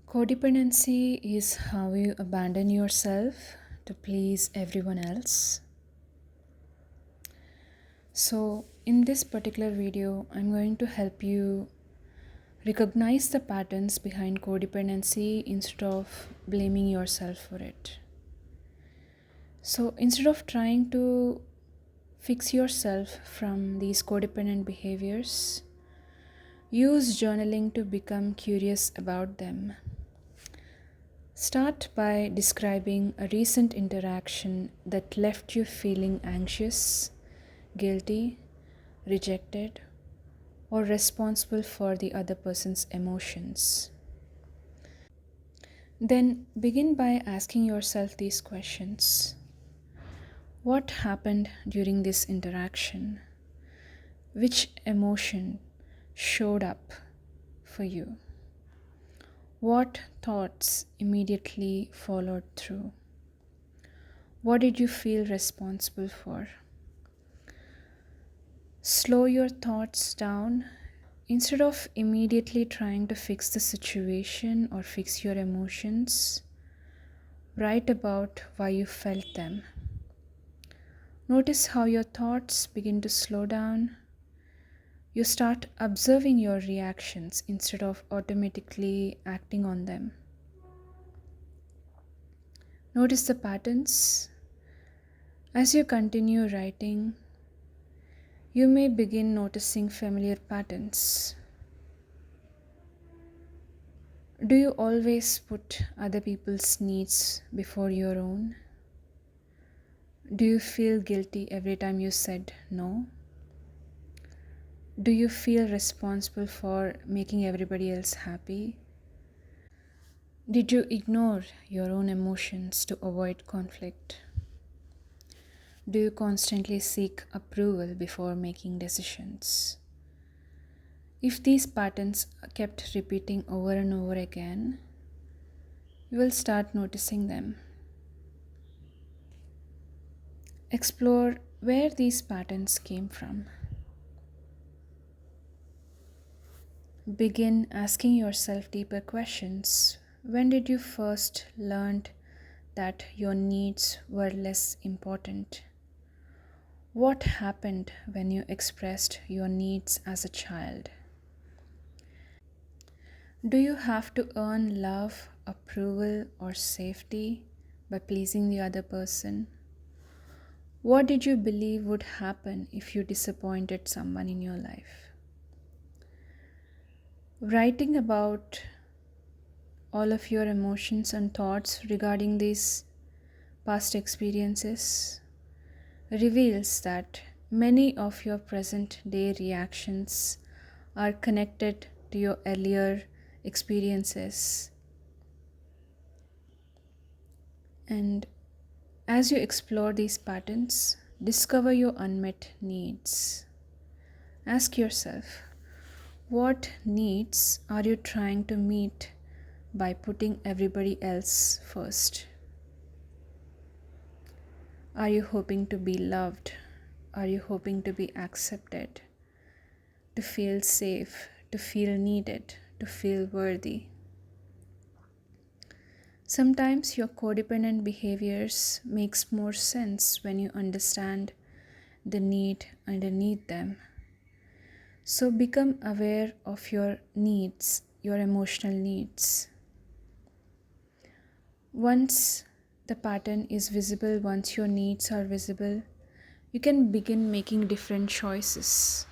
Codependency is how you abandon yourself to please everyone else. So, in this particular video, I'm going to help you recognize the patterns behind codependency instead of blaming yourself for it. So, instead of trying to fix yourself from these codependent behaviors, use journaling to become curious about them. Start by describing a recent interaction that left you feeling anxious, guilty, rejected, or responsible for the other person's emotions. Then begin by asking yourself these questions. What happened during this interaction? Which emotion showed up for you? What thoughts immediately followed through? What did you feel responsible for? Slow your thoughts down. Instead of immediately trying to fix the situation or fix your emotions, write about why you felt them. Notice how your thoughts begin to slow down. You start observing your reactions instead of automatically acting on them. Notice the patterns. As you continue writing, you may begin noticing familiar patterns. Do you always put other people's needs before your own? Do you feel guilty every time you said no? Do you feel responsible for making everybody else happy? Did you ignore your own emotions to avoid conflict? Do you constantly seek approval before making decisions? If these patterns kept repeating over and over again, you will start noticing them. Explore where these patterns came from. Begin asking yourself deeper questions. When did you first learn that your needs were less important? What happened when you expressed your needs as a child? Do you have to earn love, approval, or safety by pleasing the other person? What did you believe would happen if you disappointed someone in your life? Writing about all of your emotions and thoughts regarding these past experiences reveals that many of your present day reactions are connected to your earlier experiences. And as you explore these patterns, discover your unmet needs. Ask yourself, what needs are you trying to meet by putting everybody else first? Are you hoping to be loved? Are you hoping to be accepted? To feel safe, to feel needed, to feel worthy? Sometimes your codependent behaviors makes more sense when you understand the need underneath them. So become aware of your needs, your emotional needs. Once the pattern is visible, once your needs are visible, you can begin making different choices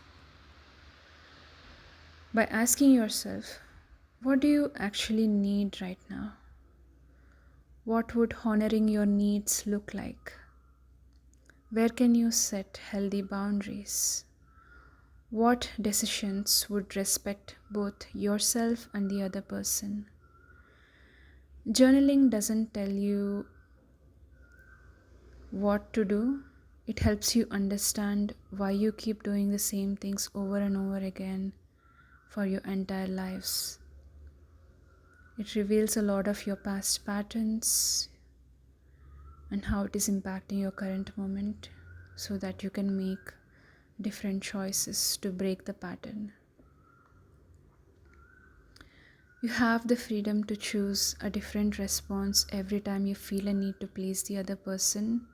by asking yourself, what do you actually need right now? What would honoring your needs look like? Where can you set healthy boundaries? What decisions would respect both yourself and the other person? Journaling doesn't tell you what to do. It helps you understand why you keep doing the same things over and over again for your entire lives. It reveals a lot of your past patterns and how it is impacting your current moment so that you can make different choices to break the pattern. You have the freedom to choose a different response every time you feel a need to please the other person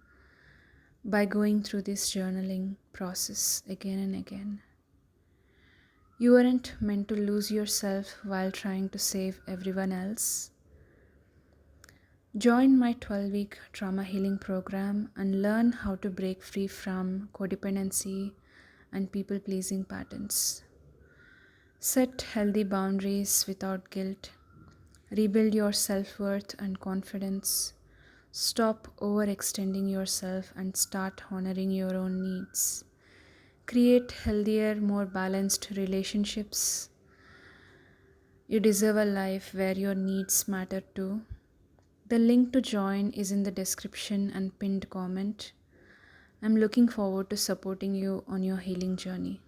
by going through this journaling process again and again. You aren't meant to lose yourself while trying to save everyone else. Join my 12-week trauma healing program and learn how to break free from codependency and people pleasing patterns. Set healthy boundaries without guilt. Rebuild your self worth and confidence. Stop overextending yourself and start honoring your own needs. Create healthier, more balanced relationships. You deserve a life where your needs matter too. The link to join is in the description and pinned comment. I'm looking forward to supporting you on your healing journey.